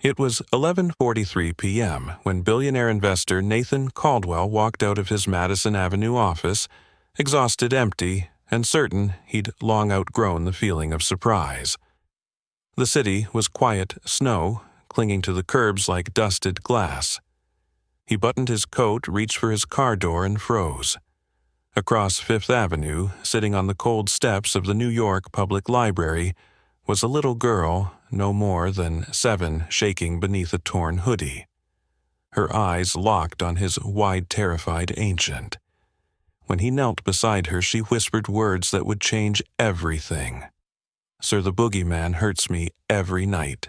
It was 11:43 p.m. when billionaire investor Nathan Caldwell walked out of his Madison Avenue office, exhausted, empty, and certain he'd long outgrown the feeling of surprise. The city was quiet snow, clinging to the curbs like dusted glass. He buttoned his coat, reached for his car door, and froze. Across Fifth Avenue, sitting on the cold steps of the New York Public Library, was a little girl, no more than 7, shaking beneath a torn hoodie. Her eyes locked on his wide, terrified ancient. When he knelt beside her, she whispered words that would change everything. "Sir, the Boogeyman hurts me every night.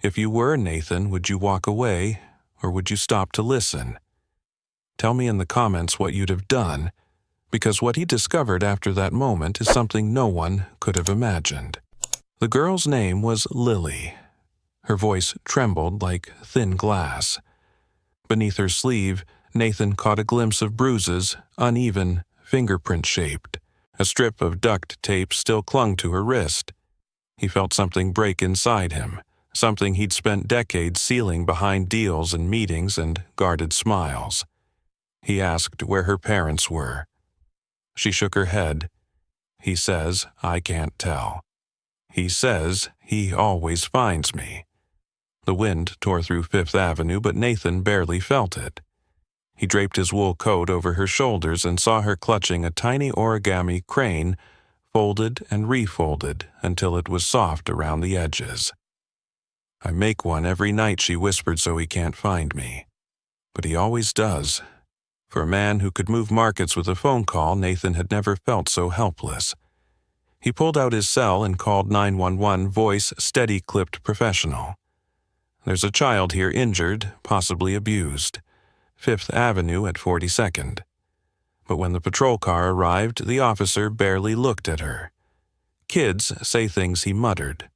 If you were Nathan, would you walk away, or would you stop to listen? Tell me in the comments what you'd have done, because what he discovered after that moment is something no one could have imagined." The girl's name was Lily. Her voice trembled like thin glass. Beneath her sleeve, Nathan caught a glimpse of bruises, uneven, fingerprint-shaped. A strip of duct tape still clung to her wrist. He felt something break inside him, something he'd spent decades sealing behind deals and meetings and guarded smiles. He asked where her parents were. She shook her head. "He says I can't tell. He says he always finds me." The wind tore through Fifth Avenue, but Nathan barely felt it. He draped his wool coat over her shoulders and saw her clutching a tiny origami crane, folded and refolded until it was soft around the edges. "I make one every night," she whispered, "so he can't find me. But he always does." For a man who could move markets with a phone call, Nathan had never felt so helpless. He pulled out his cell and called 911, voice steady-clipped professional. "There's a child here injured, possibly abused. Fifth Avenue at 42nd. But when the patrol car arrived, the officer barely looked at her. "Kids say things," he muttered.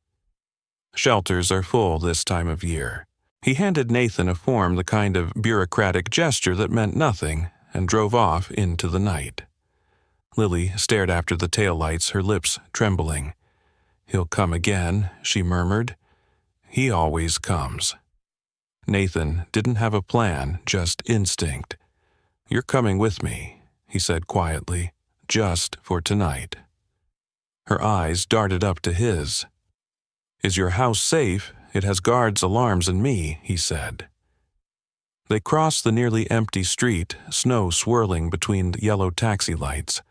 "Shelters are full this time of year." He handed Nathan a form, the kind of bureaucratic gesture that meant nothing, and drove off into the night. Lily stared after the taillights, her lips trembling. "He'll come again," she murmured. "He always comes." Nathan didn't have a plan, just instinct. "You're coming with me," he said quietly, "just for tonight." Her eyes darted up to his. "Is your house safe? It has guards, alarms, and me," he said. They crossed the nearly empty street, snow swirling between yellow taxi lights.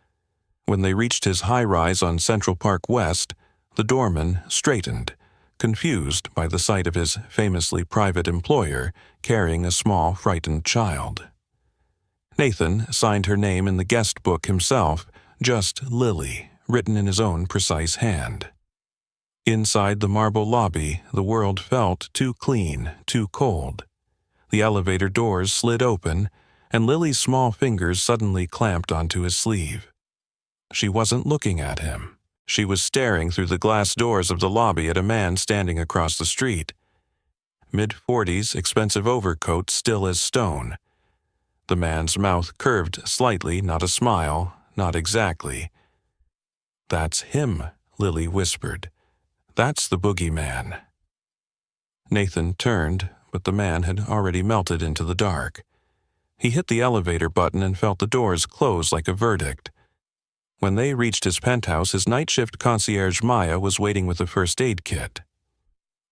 When they reached his high-rise on Central Park West, the doorman straightened, confused by the sight of his famously private employer carrying a small, frightened child. Nathan signed her name in the guest book himself, just Lily, written in his own precise hand. Inside the marble lobby, the world felt too clean, too cold. The elevator doors slid open, and Lily's small fingers suddenly clamped onto his sleeve. She wasn't looking at him. She was staring through the glass doors of the lobby at a man standing across the street. Mid-40s, expensive overcoat, still as stone. The man's mouth curved slightly, not a smile, not exactly. "That's him," Lily whispered. "That's the Boogeyman." Nathan turned, but the man had already melted into the dark. He hit the elevator button and felt the doors close like a verdict. When they reached his penthouse, his night shift concierge Maya was waiting with a first aid kit.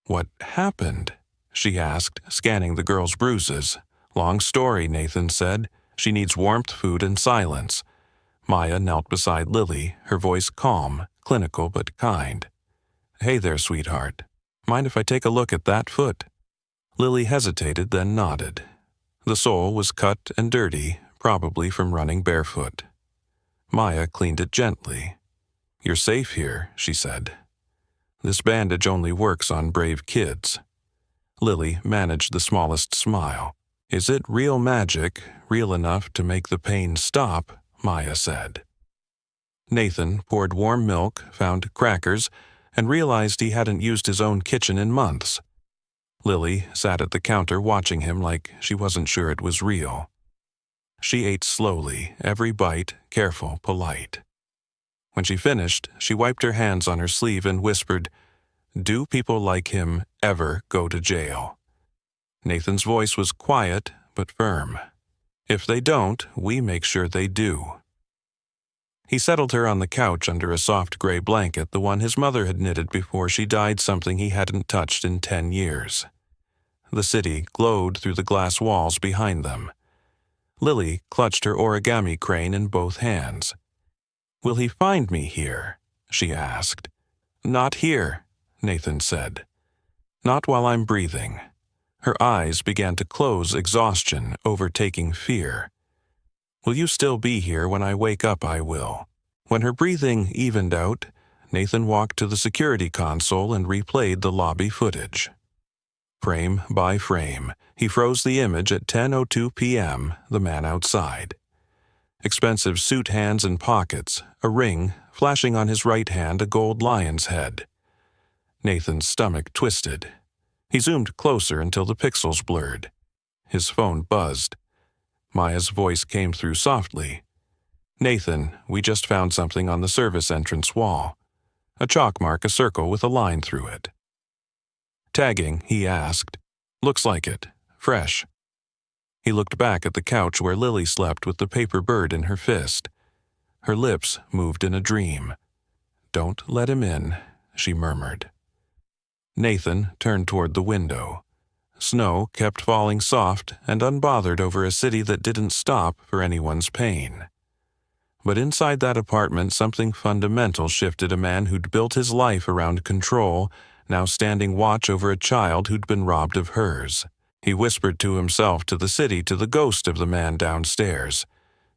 "What happened?" she asked, scanning the girl's bruises. "Long story," Nathan said. "She needs warmth, food, and silence." Maya knelt beside Lily, her voice calm, clinical but kind. "Hey there, sweetheart. Mind if I take a look at that foot?" Lily hesitated, then nodded. The sole was cut and dirty, probably from running barefoot. Maya cleaned it gently. "You're safe here," she said. "This bandage only works on brave kids." Lily managed the smallest smile. "Is it real magic, real enough to make the pain stop?" Maya said. Nathan poured warm milk, found crackers, and realized he hadn't used his own kitchen in months. Lily sat at the counter watching him like she wasn't sure it was real. She ate slowly, every bite careful, polite. When she finished, she wiped her hands on her sleeve and whispered, Do people like him ever go to jail? Nathan's voice was quiet but firm. If they don't, we make sure they do. He settled her on the couch under a soft gray blanket, the one his mother had knitted before she died, something he hadn't touched in 10 years. The city glowed through the glass walls behind them. Lily clutched her origami crane in both hands. "Will he find me here?" she asked. "Not here," Nathan said. "Not while I'm breathing." Her eyes began to close, exhaustion overtaking fear. "Will you still be here when I wake up? I will." When her breathing evened out, Nathan walked to the security console and replayed the lobby footage. Frame by frame, he froze the image at 10:02 p.m., the man outside. Expensive suit hands and pockets, a ring, flashing on his right hand, a gold lion's head. Nathan's stomach twisted. He zoomed closer until the pixels blurred. His phone buzzed. Maya's voice came through softly. "Nathan, we just found something on the service entrance wall. A chalk mark, a circle with a line through it." "Tagging?" he asked. "Looks like it. Fresh." He looked back at the couch where Lily slept with the paper bird in her fist. Her lips moved in a dream. "Don't let him in," she murmured. Nathan turned toward the window. Snow kept falling soft and unbothered over a city that didn't stop for anyone's pain. But inside that apartment, something fundamental shifted. A man who'd built his life around control, now standing watch over a child who'd been robbed of hers. He whispered to himself, to the city, to the ghost of the man downstairs.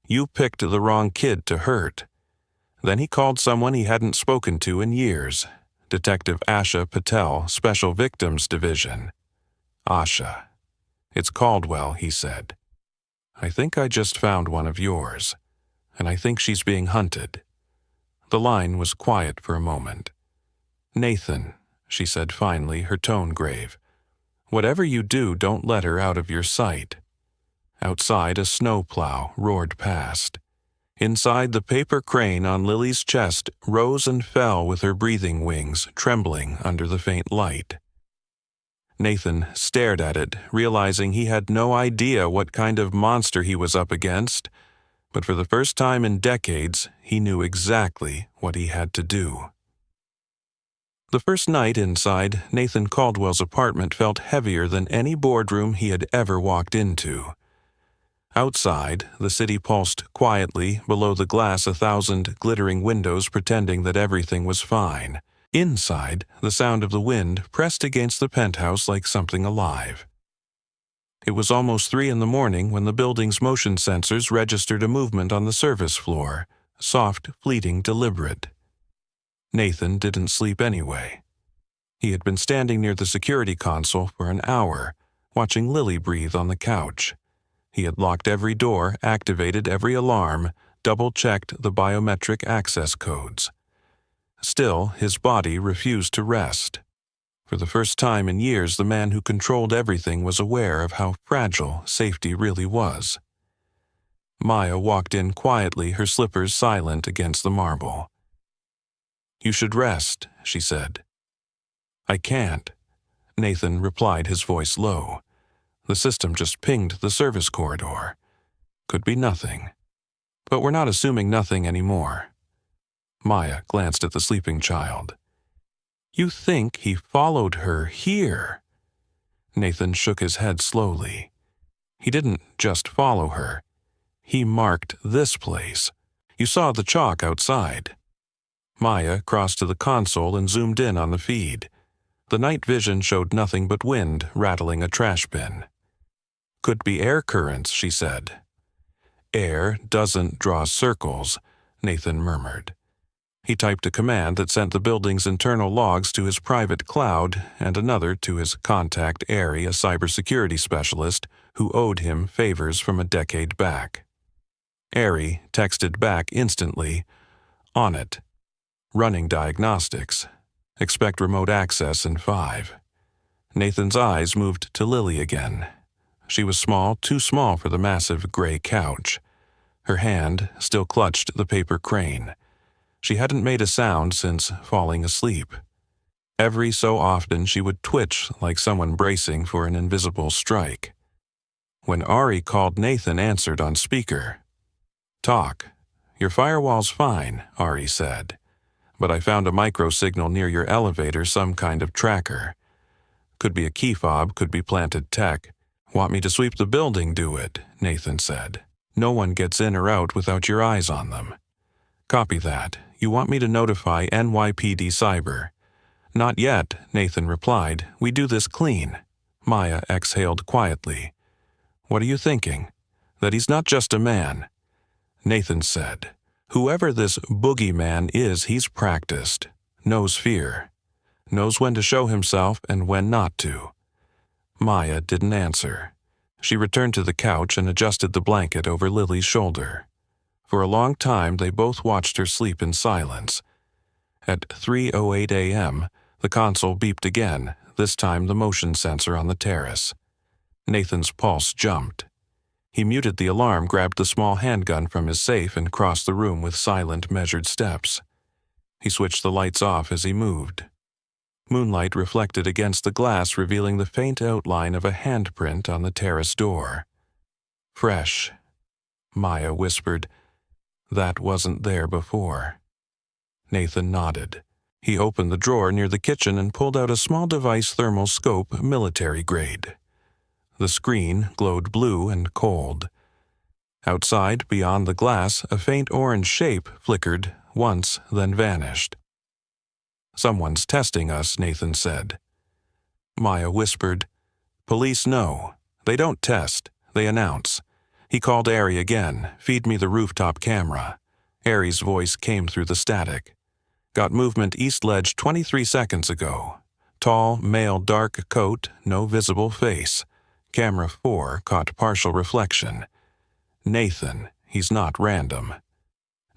"You picked the wrong kid to hurt." Then he called someone he hadn't spoken to in years. Detective Asha Patel, Special Victims Division. "Asha. It's Caldwell," he said. "I think I just found one of yours, and I think she's being hunted." The line was quiet for a moment. "Nathan," she said finally, her tone grave. "Whatever you do, don't let her out of your sight." Outside, a snowplow roared past. Inside, the paper crane on Lily's chest rose and fell with her breathing wings trembling under the faint light. Nathan stared at it, realizing he had no idea what kind of monster he was up against, but for the first time in decades, he knew exactly what he had to do. The first night inside Nathan Caldwell's apartment felt heavier than any boardroom he had ever walked into. Outside, the city pulsed quietly, below the glass 1,000 glittering windows pretending that everything was fine. Inside, the sound of the wind pressed against the penthouse like something alive. It was almost 3 a.m. when the building's motion sensors registered a movement on the service floor, soft, fleeting, deliberate. Nathan didn't sleep anyway. He had been standing near the security console for an hour, watching Lily breathe on the couch. He had locked every door, activated every alarm, double-checked the biometric access codes. Still, his body refused to rest. For the first time in years, the man who controlled everything was aware of how fragile safety really was. Maya walked in quietly, her slippers silent against the marble. "You should rest," she said. "I can't," Nathan replied, his voice low. "The system just pinged the service corridor. Could be nothing. But we're not assuming nothing anymore." Maya glanced at the sleeping child. "You think he followed her here?" Nathan shook his head slowly. "He didn't just follow her. He marked this place. You saw the chalk outside." Maya crossed to the console and zoomed in on the feed. The night vision showed nothing but wind rattling a trash bin. "Could be air currents," she said. "Air doesn't draw circles," Nathan murmured. He typed a command that sent the building's internal logs to his private cloud and another to his contact Ari, a cybersecurity specialist who owed him favors from a decade back. Ari texted back instantly, "On it. Running diagnostics. Expect remote access in 5. Nathan's eyes moved to Lily again. She was small, too small for the massive gray couch. Her hand still clutched the paper crane. She hadn't made a sound since falling asleep. Every so often she would twitch like someone bracing for an invisible strike. When Ari called, Nathan answered on speaker. "Talk. Your firewall's fine," Ari said. "But I found a micro-signal near your elevator, some kind of tracker. Could be a key fob, could be planted tech. Want me to sweep the building? Do it," Nathan said. "No one gets in or out without your eyes on them." "Copy that. You want me to notify NYPD Cyber?" "Not yet," Nathan replied. "We do this clean." Maya exhaled quietly. "What are you thinking?" "That he's not just a man." Nathan said, "Whoever this Boogeyman is, he's practiced. Knows fear. Knows when to show himself and when not to." Maya didn't answer. She returned to the couch and adjusted the blanket over Lily's shoulder. For a long time they both watched her sleep in silence. At 3:08 a.m., the console beeped again, this time the motion sensor on the terrace. Nathan's pulse jumped. He muted the alarm, grabbed the small handgun from his safe, and crossed the room with silent, measured steps. He switched the lights off as he moved. Moonlight reflected against the glass, revealing the faint outline of a handprint on the terrace door. "Fresh," Maya whispered. "That wasn't there before." Nathan nodded. He opened the drawer near the kitchen and pulled out a small device, thermal scope, military grade. The screen glowed blue and cold. Outside, beyond the glass, a faint orange shape flickered once, then vanished. "Someone's testing us," Nathan said. Maya whispered, "Police know. They don't test, they announce." He called Ari again. "Feed me the rooftop camera." Ari's voice came through the static. "Got movement east ledge 23 seconds ago. Tall, male, dark coat, no visible face. Camera 4 caught partial reflection. Nathan, he's not random."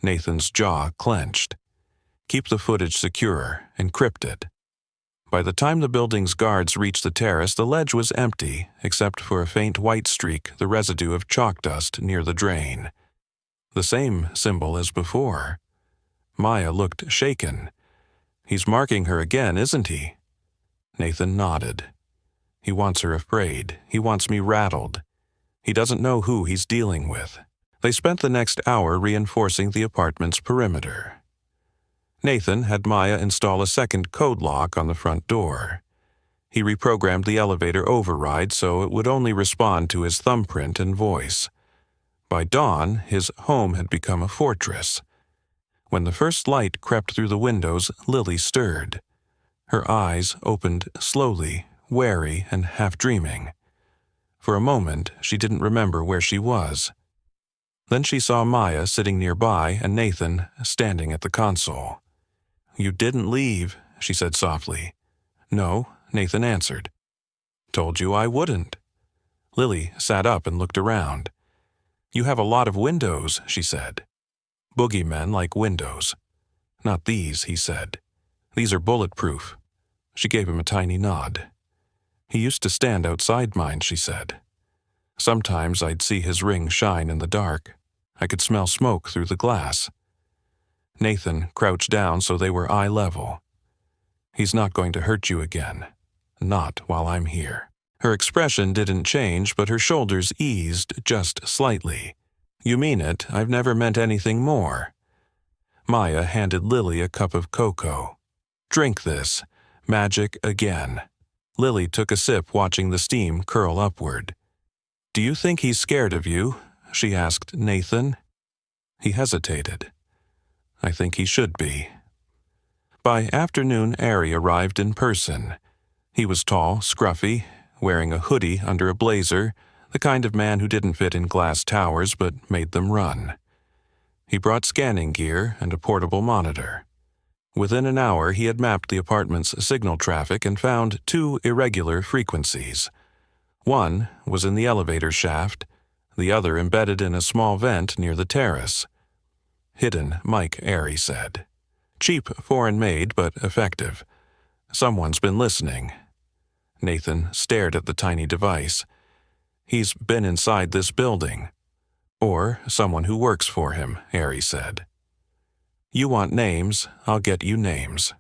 Nathan's jaw clenched. "Keep the footage secure. Encrypt it." By the time the building's guards reached the terrace, the ledge was empty, except for a faint white streak, the residue of chalk dust near the drain. The same symbol as before. Maya looked shaken. "He's marking her again, isn't he?" Nathan nodded. "He wants her afraid. He wants me rattled. He doesn't know who he's dealing with." They spent the next hour reinforcing the apartment's perimeter. Nathan had Maya install a second code lock on the front door. He reprogrammed the elevator override so it would only respond to his thumbprint and voice. By dawn, his home had become a fortress. When the first light crept through the windows, Lily stirred. Her eyes opened slowly, wary and half-dreaming. For a moment, she didn't remember where she was. Then she saw Maya sitting nearby and Nathan standing at the console. "You didn't leave," she said softly. "No," Nathan answered. "Told you I wouldn't." Lily sat up and looked around. "You have a lot of windows," she said. "Boogeymen like windows." "Not these," he said. "These are bulletproof." She gave him a tiny nod. "He used to stand outside mine," she said. "Sometimes I'd see his ring shine in the dark. I could smell smoke through the glass." Nathan crouched down so they were eye level. "He's not going to hurt you again. Not while I'm here." Her expression didn't change, but her shoulders eased just slightly. "You mean it. I've never meant anything more." Maya handed Lily a cup of cocoa. "Drink this. Magic again." Lily took a sip, watching the steam curl upward. "Do you think he's scared of you?" she asked Nathan. He hesitated. "I think he should be." By afternoon, Ari arrived in person. He was tall, scruffy, wearing a hoodie under a blazer, the kind of man who didn't fit in glass towers but made them run. He brought scanning gear and a portable monitor. Within an hour, he had mapped the apartment's signal traffic and found 2 irregular frequencies. One was in the elevator shaft, the other embedded in a small vent near the terrace. "Hidden mic," Ari said. "Cheap, foreign-made, but effective. Someone's been listening." Nathan stared at the tiny device. "He's been inside this building." "Or someone who works for him," Ari said. "You want names, I'll get you names.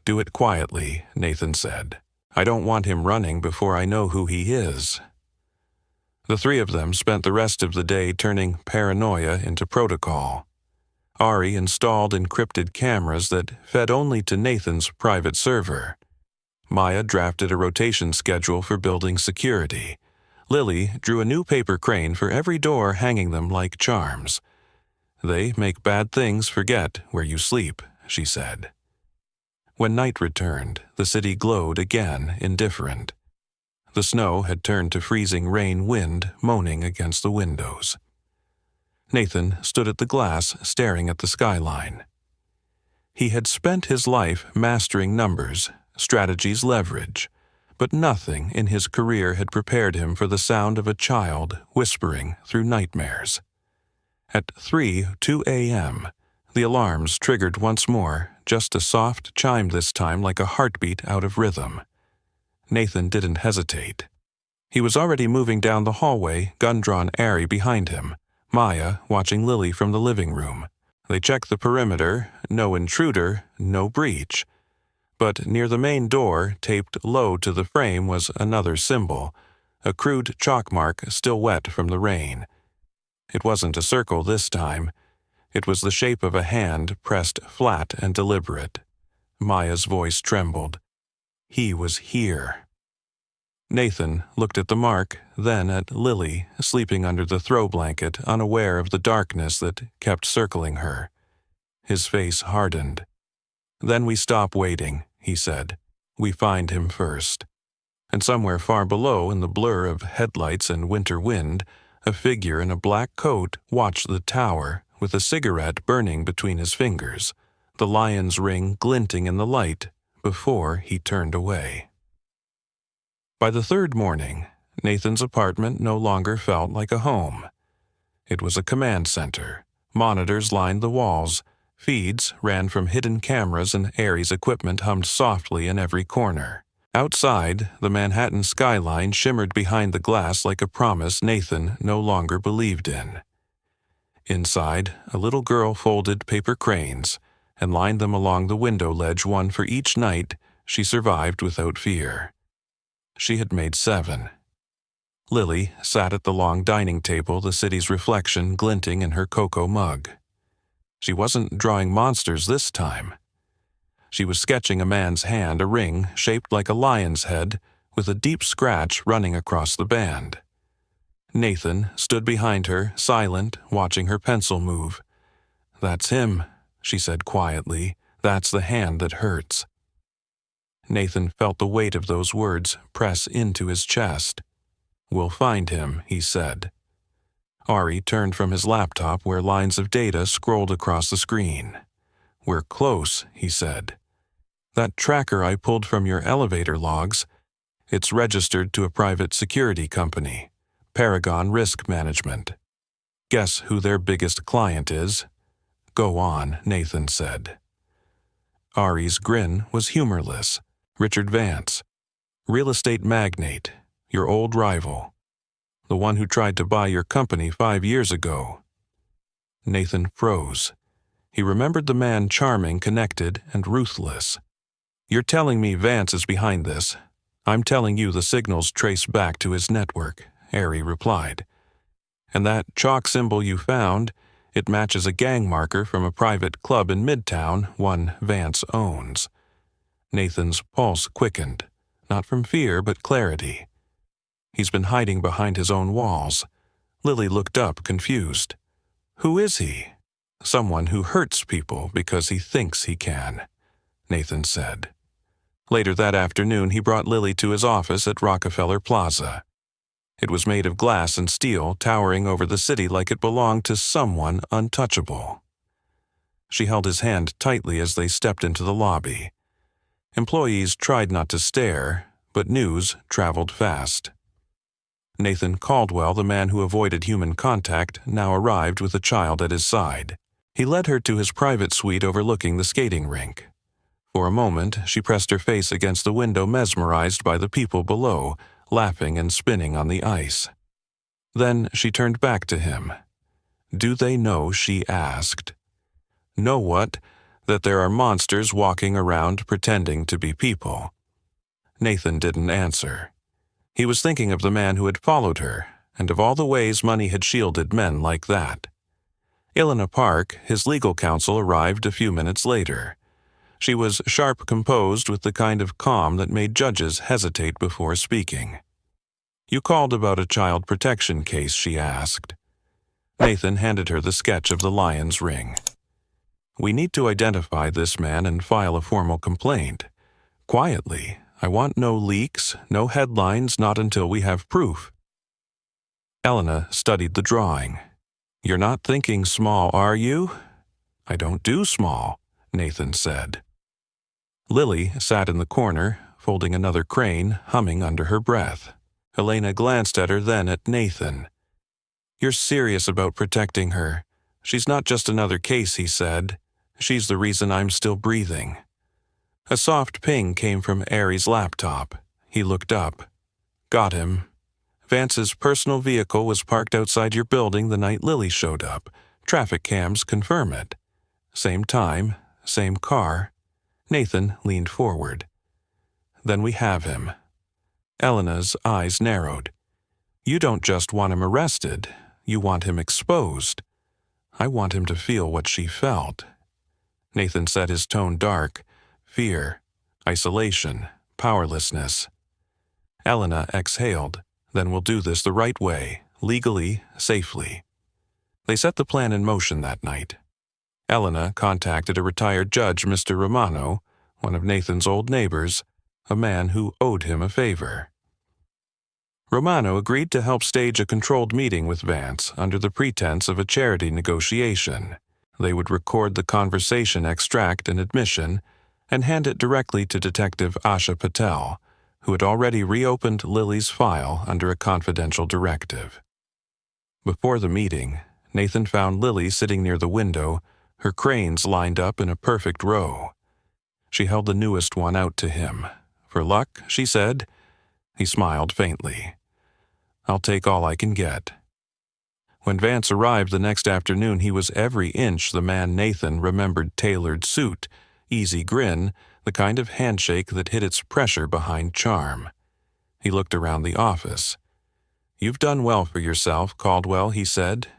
Do it quietly, Nathan said. I don't want him running before I know who he is. The three of them spent the rest of the day turning paranoia into protocol. Ari installed encrypted cameras that fed only to Nathan's private server. Maya drafted a rotation schedule for building security. Lily drew a new paper crane for every door, hanging them like charms. They make bad things forget where you sleep, she said. When night returned, the city glowed again, indifferent. The snow had turned to freezing rain wind moaning against the windows. Nathan stood at the glass, staring at the skyline. He had spent his life mastering numbers, strategies, leverage, but nothing in his career had prepared him for the sound of a child whispering through nightmares. At 3:02 a.m., the alarms triggered once more, just a soft chime this time like a heartbeat out of rhythm. Nathan didn't hesitate. He was already moving down the hallway, gun-drawn Ari behind him, Maya watching Lily from the living room. They checked the perimeter, no intruder, no breach. But near the main door, taped low to the frame, was another symbol, a crude chalk mark still wet from the rain. It wasn't a circle this time. It was the shape of a hand pressed flat and deliberate. Maya's voice trembled. He was here. Nathan looked at the mark, then at Lily, sleeping under the throw blanket, unaware of the darkness that kept circling her. His face hardened. Then we stop waiting, he said. We find him first. And somewhere far below, in the blur of headlights and winter wind, a figure in a black coat watched the tower with a cigarette burning between his fingers, the lion's ring glinting in the light before he turned away. By the third morning, Nathan's apartment no longer felt like a home. It was a command center. Monitors lined the walls. Feeds ran from hidden cameras, and Ari's equipment hummed softly in every corner. Outside, the Manhattan skyline shimmered behind the glass like a promise Nathan no longer believed in. Inside, a little girl folded paper cranes and lined them along the window ledge, one for each night she survived without fear. She had made 7. Lily sat at the long dining table, the city's reflection glinting in her cocoa mug. She wasn't drawing monsters this time. She was sketching a man's hand, a ring shaped like a lion's head, with a deep scratch running across the band. Nathan stood behind her, silent, watching her pencil move. "That's him," she said quietly. "That's the hand that hurts." Nathan felt the weight of those words press into his chest. "We'll find him," he said. Ari turned from his laptop where lines of data scrolled across the screen. "We're close," he said. "That tracker I pulled from your elevator logs, it's registered to a private security company, Paragon Risk Management. Guess who their biggest client is?" "Go on," Nathan said. Ari's grin was humorless. "Richard Vance, real estate magnate, your old rival. The one who tried to buy your company 5 years ago." Nathan froze. He remembered the man, charming, connected, and ruthless. "You're telling me Vance is behind this. I'm telling you the signals trace back to his network," Ari replied. "And that chalk symbol you found, it matches a gang marker from a private club in Midtown, one Vance owns." Nathan's pulse quickened, not from fear but clarity. "He's been hiding behind his own walls." Lily looked up, confused. "Who is he?" "Someone who hurts people because he thinks he can," Nathan said. Later that afternoon, he brought Lily to his office at Rockefeller Plaza. It was made of glass and steel, towering over the city like it belonged to someone untouchable. She held his hand tightly as they stepped into the lobby. Employees tried not to stare, but news traveled fast. Nathan Caldwell, the man who avoided human contact, now arrived with a child at his side. He led her to his private suite overlooking the skating rink. For a moment, she pressed her face against the window, mesmerized by the people below, laughing and spinning on the ice. Then she turned back to him. "Do they know?" she asked. "Know what?" that there are monsters walking around pretending to be people. Nathan didn't answer. He was thinking of the man who had followed her, and of all the ways money had shielded men like that. Ilona Park, his legal counsel, arrived a few minutes later. She was sharp-composed with the kind of calm that made judges hesitate before speaking. "You called about a child protection case," she asked. Nathan handed her the sketch of the lion's ring. "We need to identify this man and file a formal complaint. Quietly. I want no leaks, no headlines, not until we have proof." Elena studied the drawing. "You're not thinking small, are you?" "I don't do small," Nathan said. Lily sat in the corner, folding another crane, humming under her breath. Elena glanced at her, then at Nathan. "You're serious about protecting her. She's not just another case," he said. "She's the reason I'm still breathing." A soft ping came from Aries' laptop. He looked up. "Got him. Vance's personal vehicle was parked outside your building the night Lily showed up. Traffic cams confirm it. Same time, same car." Nathan leaned forward. "Then we have him." Elena's eyes narrowed. "You don't just want him arrested. You want him exposed. I want him to feel what she felt." Nathan set his tone dark. Fear, isolation, powerlessness. Elena exhaled. "Then we'll do this the right way, legally, safely." They set the plan in motion that night. Elena contacted a retired judge, Mr. Romano, one of Nathan's old neighbors, a man who owed him a favor. Romano agreed to help stage a controlled meeting with Vance under the pretense of a charity negotiation. They would record the conversation extract and admission and hand it directly to Detective Asha Patel, who had already reopened Lily's file under a confidential directive. Before the meeting, Nathan found Lily sitting near the window, her cranes lined up in a perfect row. She held the newest one out to him. "For luck," she said. He smiled faintly. "I'll take all I can get." When Vance arrived the next afternoon, he was every inch the man Nathan remembered: tailored suit, easy grin, the kind of handshake that hid its pressure behind charm. He looked around the office. "You've done well for yourself, Caldwell," he said.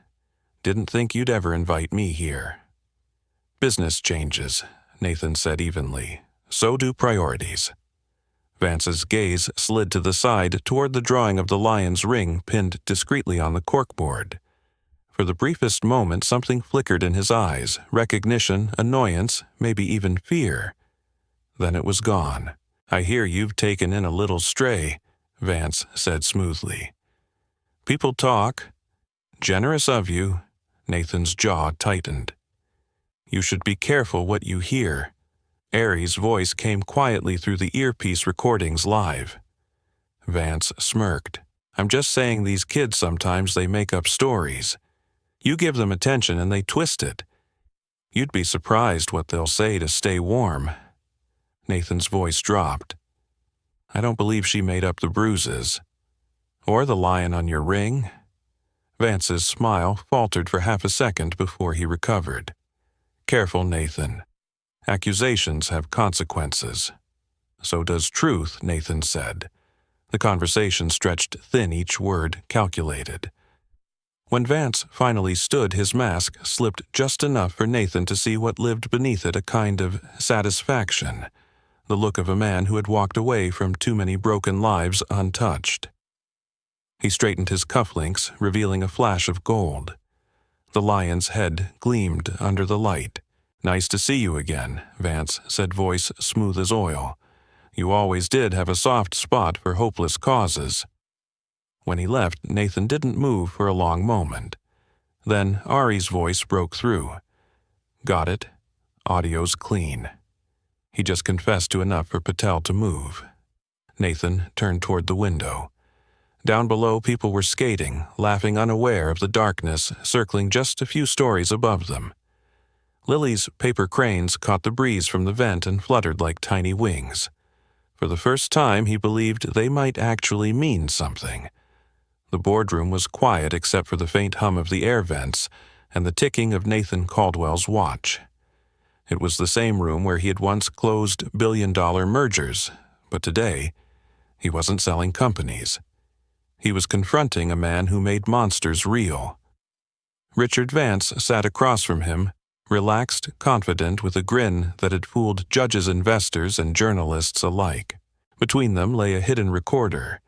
"Didn't think you'd ever invite me here." "Business changes," Nathan said evenly. "So do priorities." Vance's gaze slid to the side toward the drawing of the lion's ring pinned discreetly on the corkboard. For the briefest moment, something flickered in his eyes: recognition, annoyance, maybe even fear. Then it was gone. "I hear you've taken in a little stray," Vance said smoothly. "People talk." "Generous of you." Nathan's jaw tightened. "You should be careful what you hear." Aries' voice came quietly through the earpiece recordings live. Vance smirked. "I'm just saying these kids sometimes they make up stories. You give them attention and they twist it. You'd be surprised what they'll say to stay warm." Nathan's voice dropped. "I don't believe she made up the bruises." "Or the lion on your ring?" Vance's smile faltered for half a second before he recovered. "Careful, Nathan. Accusations have consequences." "So does truth," Nathan said. The conversation stretched thin, each word calculated. When Vance finally stood, his mask slipped just enough for Nathan to see what lived beneath it: a kind of satisfaction, the look of a man who had walked away from too many broken lives untouched. He straightened his cufflinks, revealing a flash of gold. The lion's head gleamed under the light. "Nice to see you again," Vance said, voice smooth as oil. "You always did have a soft spot for hopeless causes." When he left, Nathan didn't move for a long moment. Then Ari's voice broke through. "Got it. Audio's clean." He just confessed to enough for Patel to move. Nathan turned toward the window. Down below, people were skating, laughing, unaware of the darkness circling just a few stories above them. Lily's paper cranes caught the breeze from the vent and fluttered like tiny wings. For the first time, he believed they might actually mean something. The boardroom was quiet except for the faint hum of the air vents and the ticking of Nathan Caldwell's watch. It was the same room where he had once closed billion-dollar mergers, but today, he wasn't selling companies. He was confronting a man who made monsters real. Richard Vance sat across from him, relaxed, confident, with a grin that had fooled judges, investors, and journalists alike. Between them lay a hidden recorder,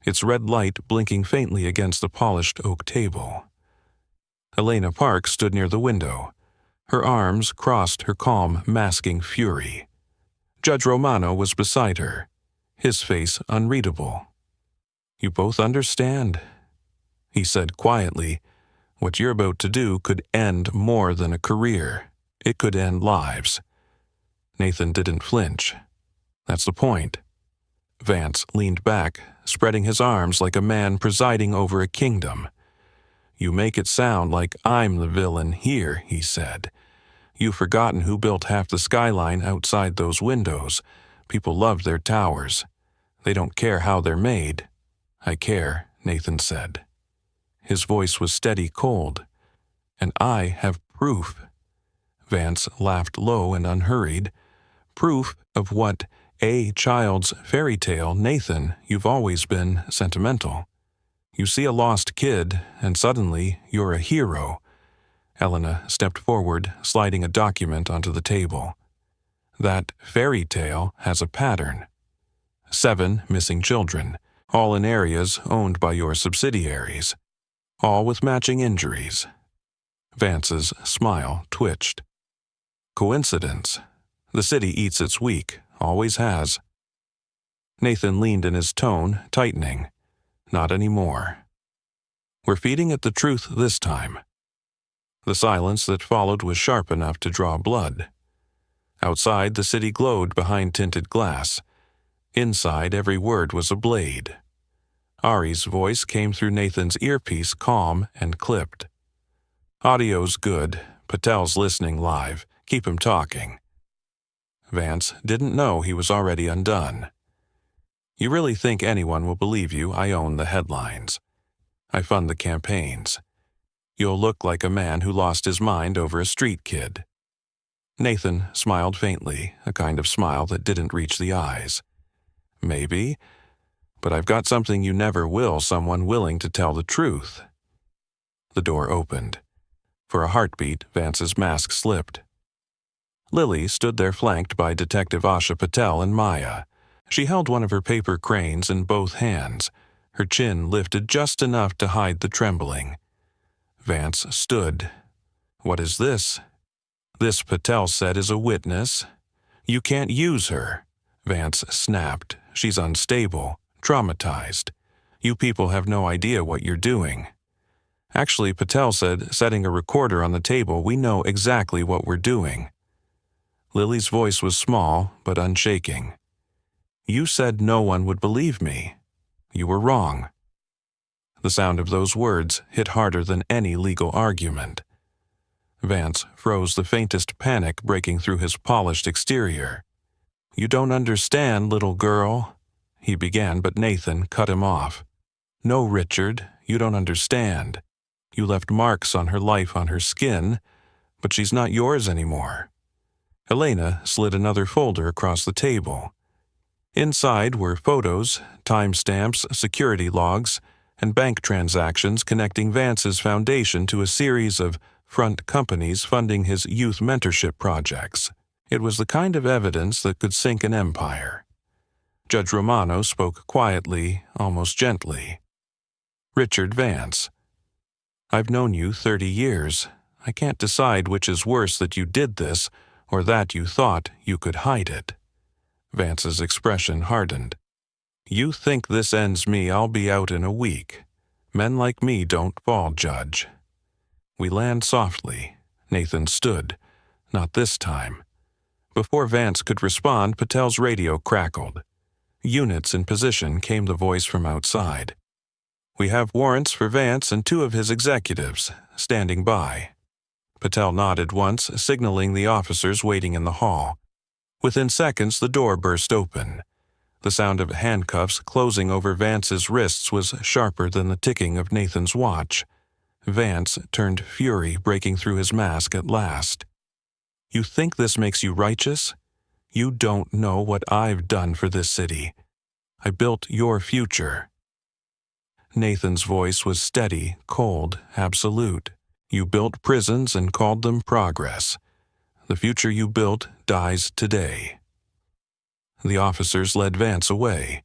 its red light blinking faintly against the polished oak table. Elena Park stood near the window. Her arms crossed, her calm masking fury. Judge Romano was beside her, his face unreadable. "You both understand," he said quietly. "What you're about to do could end more than a career. It could end lives." Nathan didn't flinch. "That's the point." Vance leaned back, spreading his arms like a man presiding over a kingdom. "You make it sound like I'm the villain here," he said. "You've forgotten who built half the skyline outside those windows. People loved their towers. They don't care how they're made." "I care," Nathan said. His voice was steady, cold. "And I have proof." Vance laughed low and unhurried. "Proof of what? A child's fairy tale, Nathan. You've always been sentimental. You see a lost kid, and suddenly you're a hero." Elena stepped forward, sliding a document onto the table. "That fairy tale has a pattern. 7 missing children, all in areas owned by your subsidiaries, all with matching injuries." Vance's smile twitched. "Coincidence? The city eats its weak, always has." Nathan leaned in, his tone tightening. "Not anymore. We're feeding it the truth this time." The silence that followed was sharp enough to draw blood. Outside, the city glowed behind tinted glass. Inside, every word was a blade. Ari's voice came through Nathan's earpiece, calm and clipped. "Audio's good. Patel's listening live. Keep him talking." Vance didn't know he was already undone. "You really think anyone will believe you? I own the headlines. I fund the campaigns. You'll look like a man who lost his mind over a street kid." Nathan smiled faintly, a kind of smile that didn't reach the eyes. "Maybe, but I've got something you never will, someone willing to tell the truth." The door opened. For a heartbeat, Vance's mask slipped. Lily stood there, flanked by Detective Asha Patel and Maya. She held one of her paper cranes in both hands, her chin lifted just enough to hide the trembling. Vance stood. "What is this?" "This," Patel said, "is a witness. You can't use her." Vance snapped. "She's unstable, traumatized. You people have no idea what you're doing." "Actually," Patel said, setting a recorder on the table, "we know exactly what we're doing." Lily's voice was small, but unshaking. "You said no one would believe me. You were wrong." The sound of those words hit harder than any legal argument. Vance froze, the faintest panic breaking through his polished exterior. "You don't understand, little girl," he began, but Nathan cut him off. "No, Richard, you don't understand. You left marks on her life, on her skin, but she's not yours anymore." Elena slid another folder across the table. Inside were photos, timestamps, security logs, and bank transactions connecting Vance's foundation to a series of front companies funding his youth mentorship projects. It was the kind of evidence that could sink an empire. Judge Romano spoke quietly, almost gently. "Richard Vance, I've known you 30 years. I can't decide which is worse, that you did this or that you thought you could hide it." Vance's expression hardened. "You think this ends me? I'll be out in a week. Men like me don't fall, Judge." We land softly. Nathan stood. Not this time. Before Vance could respond, Patel's radio crackled. "Units in position," came the voice from outside. "We have warrants for Vance and 2 of his executives, standing by." Patel nodded once, signaling the officers waiting in the hall. Within seconds, the door burst open. The sound of handcuffs closing over Vance's wrists was sharper than the ticking of Nathan's watch. Vance turned fury breaking through his mask at last. You think this makes you righteous? You don't know what I've done for this city. I built your future." Nathan's voice was steady, cold, absolute. "You built prisons and called them progress. The future you built dies today." The officers led Vance away.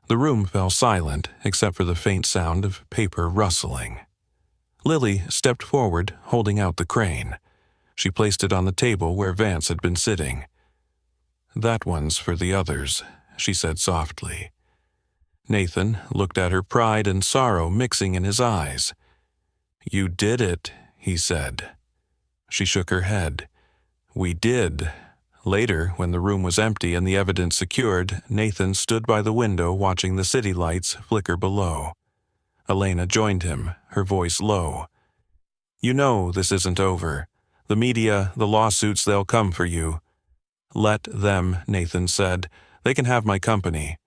The room fell silent except for the faint sound of paper rustling. Lily stepped forward, holding out the crane. She placed it on the table where Vance had been sitting. "That one's for the others," she said softly. Nathan looked at her, pride and sorrow mixing in his eyes. "You did it," he said. She shook her head. "We did." Later, when the room was empty and the evidence secured, Nathan stood by the window watching the city lights flicker below. Elena joined him, her voice low. "You know this isn't over. The media, the lawsuits, they'll come for you." "Let them," Nathan said. "They can have my company.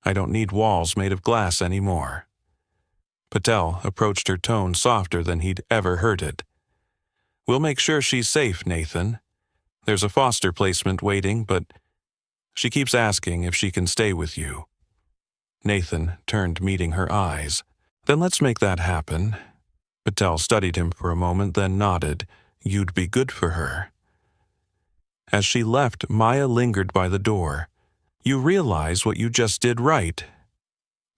I don't need walls made of glass anymore." Patel approached her tone softer than he'd ever heard it. "We'll make sure she's safe, Nathan. There's a foster placement waiting, but she keeps asking if she can stay with you." Nathan turned, meeting her eyes. "Then let's make that happen." Patel studied him for a moment, then nodded. "You'd be good for her." As she left, Maya lingered by the door. "You realize what you just did, right?"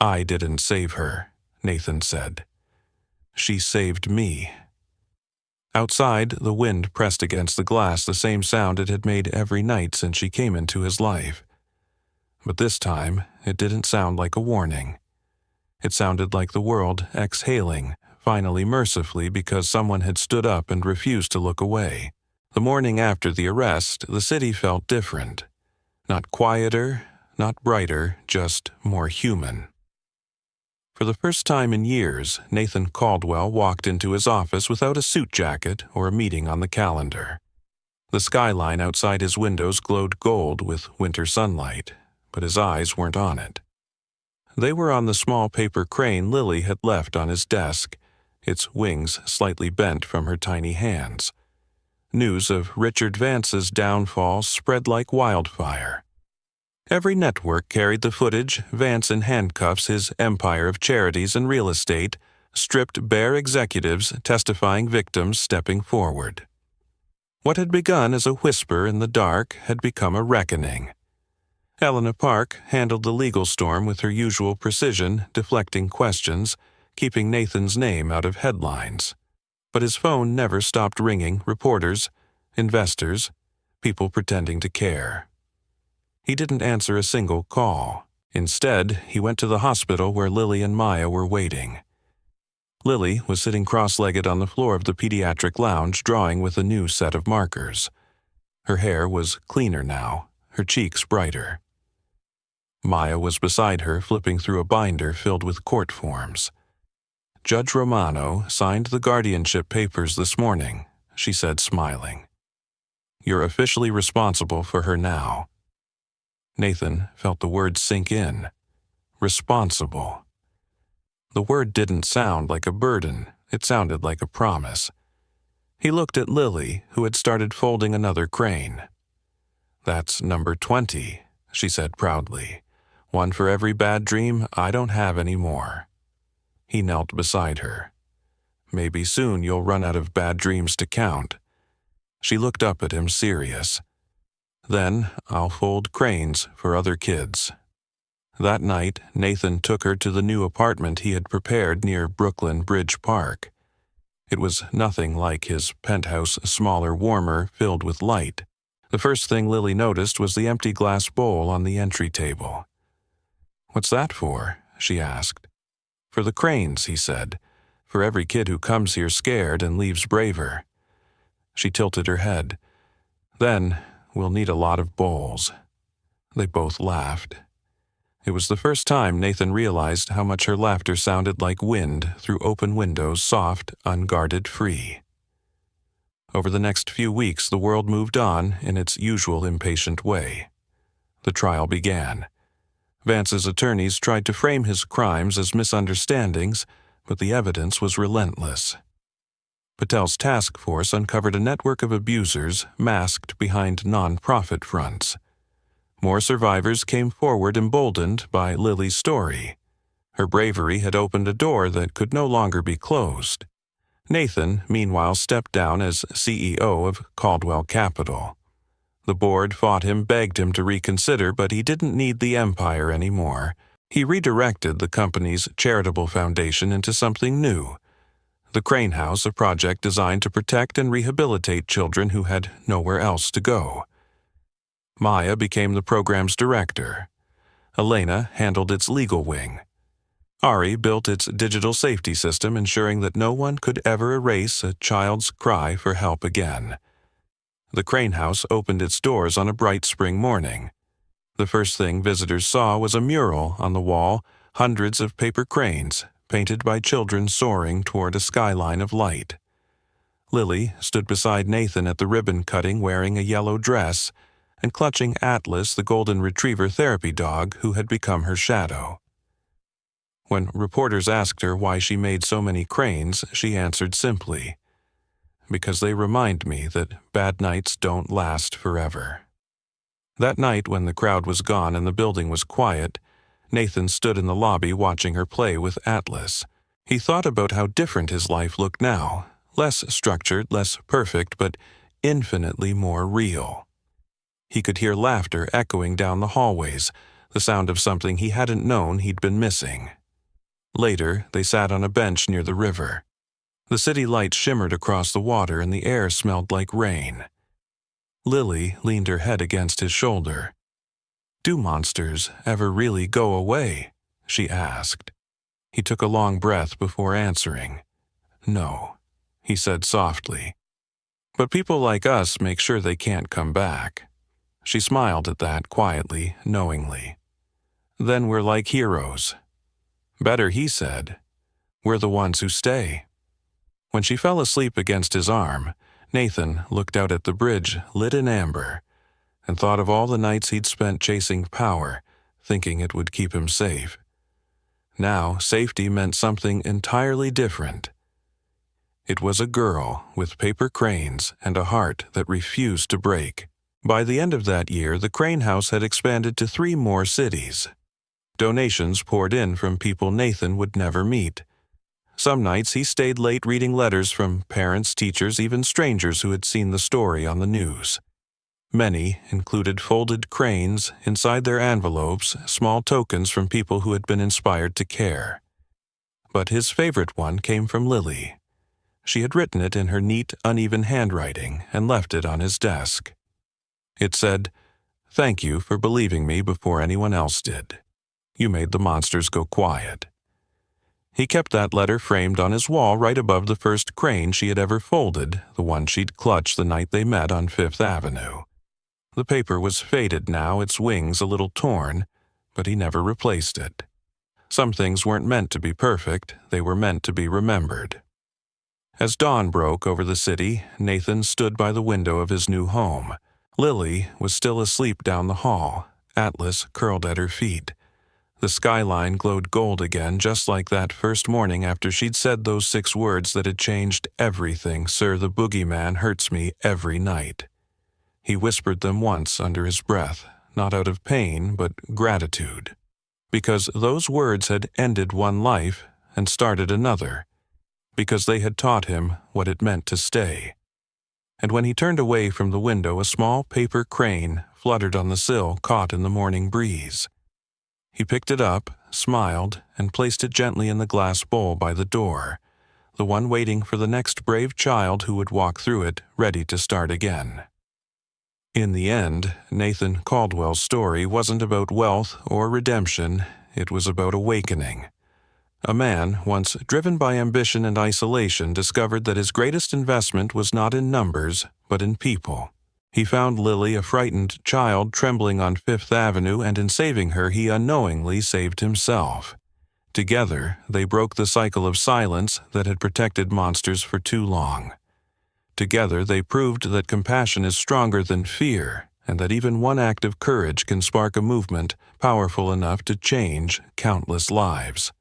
"I didn't save her," Nathan said. "She saved me." Outside, the wind pressed against the glass, the same sound it had made every night since she came into his life. But this time, it didn't sound like a warning. It sounded like the world exhaling, finally mercifully, because someone had stood up and refused to look away. The morning after the arrest, the city felt different. Not quieter, not brighter, just more human. For the first time in years, Nathan Caldwell walked into his office without a suit jacket or a meeting on the calendar. The skyline outside his windows glowed gold with winter sunlight, but his eyes weren't on it. They were on the small paper crane Lily had left on his desk, its wings slightly bent from her tiny hands. News of Richard Vance's downfall spread like wildfire. Every network carried the footage, Vance in handcuffs, his empire of charities and real estate, stripped bare executives testifying, victims stepping forward. What had begun as a whisper in the dark had become a reckoning. Helena Park handled the legal storm with her usual precision, deflecting questions, keeping Nathan's name out of headlines. But his phone never stopped ringing, reporters, investors, people pretending to care. He didn't answer a single call. Instead, he went to the hospital where Lily and Maya were waiting. Lily was sitting cross-legged on the floor of the pediatric lounge, drawing with a new set of markers. Her hair was cleaner now, her cheeks brighter. Maya was beside her, flipping through a binder filled with court forms. "Judge Romano signed the guardianship papers this morning," she said, smiling. "You're officially responsible for her now." Nathan felt the word sink in. Responsible. The word didn't sound like a burden, it sounded like a promise. He looked at Lily, who had started folding another crane. "That's number 20, she said proudly. "One for every bad dream I don't have any more." He knelt beside her. "Maybe soon you'll run out of bad dreams to count." She looked up at him, serious. "Then I'll fold cranes for other kids." That night, Nathan took her to the new apartment he had prepared near Brooklyn Bridge Park. It was nothing like his penthouse, smaller, warmer, filled with light. The first thing Lily noticed was the empty glass bowl on the entry table. "What's that for?" she asked. "For the cranes," he said. "For every kid who comes here scared and leaves braver." She tilted her head. "Then we'll need a lot of bowls." They both laughed. It was the first time Nathan realized how much her laughter sounded like wind through open windows, soft, unguarded, free. Over the next few weeks, the world moved on in its usual impatient way. The trial began. Vance's attorneys tried to frame his crimes as misunderstandings, but the evidence was relentless. Patel's task force uncovered a network of abusers masked behind non-profit fronts. More survivors came forward emboldened by Lily's story. Her bravery had opened a door that could no longer be closed. Nathan, meanwhile, stepped down as CEO of Caldwell Capital. The board fought him, begged him to reconsider, but he didn't need the empire anymore. He redirected the company's charitable foundation into something new. The Crane House, a project designed to protect and rehabilitate children who had nowhere else to go. Maya became the program's director. Elena handled its legal wing. Ari built its digital safety system, ensuring that no one could ever erase a child's cry for help again. The Crane House opened its doors on a bright spring morning. The first thing visitors saw was a mural on the wall, hundreds of paper cranes, painted by children soaring toward a skyline of light. Lily stood beside Nathan at the ribbon cutting wearing a yellow dress and clutching Atlas, the golden retriever therapy dog who had become her shadow. When reporters asked her why she made so many cranes, she answered simply, "Because they remind me that bad nights don't last forever." That night, when the crowd was gone and the building was quiet, Nathan stood in the lobby watching her play with Atlas. He thought about how different his life looked now, less structured, less perfect, but infinitely more real. He could hear laughter echoing down the hallways, the sound of something he hadn't known he'd been missing. Later, they sat on a bench near the river. The city lights shimmered across the water and the air smelled like rain. Lily leaned her head against his shoulder. "Do monsters ever really go away?" she asked. He took a long breath before answering. "No," he said softly. "But people like us make sure they can't come back." She smiled at that quietly, knowingly. "Then we're like heroes." "Better," he said. "We're the ones who stay." When she fell asleep against his arm, Nathan looked out at the bridge lit in amber and thought of all the nights he'd spent chasing power, thinking it would keep him safe. Now, safety meant something entirely different. It was a girl with paper cranes and a heart that refused to break. By the end of that year, the Crane House had expanded to 3 more cities. Donations poured in from people Nathan would never meet. Some nights he stayed late reading letters from parents, teachers, even strangers who had seen the story on the news. Many included folded cranes, inside their envelopes, small tokens from people who had been inspired to care. But his favorite one came from Lily. She had written it in her neat, uneven handwriting and left it on his desk. It said, "Thank you for believing me before anyone else did. You made the monsters go quiet." He kept that letter framed on his wall right above the first crane she had ever folded, the one she'd clutched the night they met on Fifth Avenue. The paper was faded now, its wings a little torn, but he never replaced it. Some things weren't meant to be perfect, they were meant to be remembered. As dawn broke over the city, Nathan stood by the window of his new home. Lily was still asleep down the hall, Atlas curled at her feet. The skyline glowed gold again, just like that first morning after she'd said those 6 words that had changed everything. "Sir, the Boogeyman hurts me every night." He whispered them once under his breath, not out of pain, but gratitude. Because those words had ended one life and started another. Because they had taught him what it meant to stay. And when he turned away from the window, a small paper crane fluttered on the sill, caught in the morning breeze. He picked it up, smiled, and placed it gently in the glass bowl by the door, the one waiting for the next brave child who would walk through it, ready to start again. In the end, Nathan Caldwell's story wasn't about wealth or redemption, it was about awakening. A man, once driven by ambition and isolation, discovered that his greatest investment was not in numbers, but in people. He found Lily, a frightened child, trembling on Fifth Avenue, and in saving her, he unknowingly saved himself. Together, they broke the cycle of silence that had protected monsters for too long. Together, they proved that compassion is stronger than fear, and that even one act of courage can spark a movement powerful enough to change countless lives.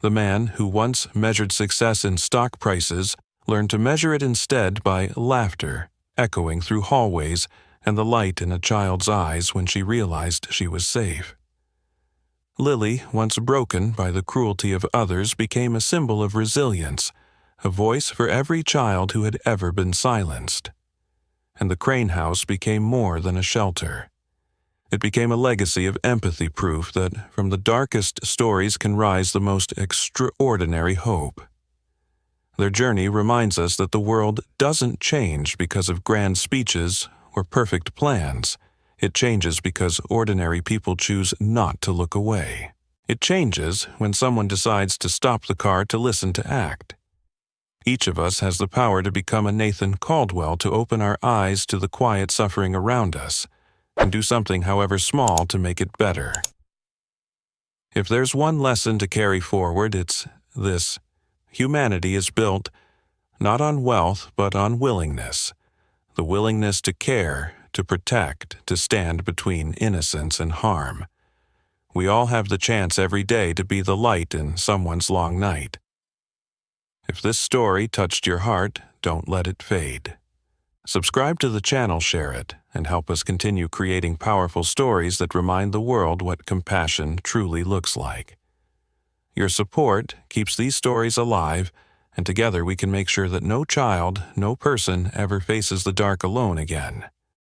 The man who once measured success in stock prices learned to measure it instead by laughter echoing through hallways and the light in a child's eyes when she realized she was safe. Lily, once broken by the cruelty of others, became a symbol of resilience, a voice for every child who had ever been silenced. And the Crane House became more than a shelter. It became a legacy of empathy, proof that from the darkest stories can rise the most extraordinary hope. Their journey reminds us that the world doesn't change because of grand speeches or perfect plans. It changes because ordinary people choose not to look away. It changes when someone decides to stop the car to listen to act. Each of us has the power to become a Nathan Caldwell, to open our eyes to the quiet suffering around us and do something, however small, to make it better. If there's one lesson to carry forward, it's this: humanity is built not on wealth but on willingness, the willingness to care, to protect, to stand between innocence and harm. We all have the chance every day to be the light in someone's long night. If this story touched your heart, don't let it fade. Subscribe to the channel, share it, and help us continue creating powerful stories that remind the world what compassion truly looks like. Your support keeps these stories alive, and together we can make sure that no child, no person ever faces the dark alone again.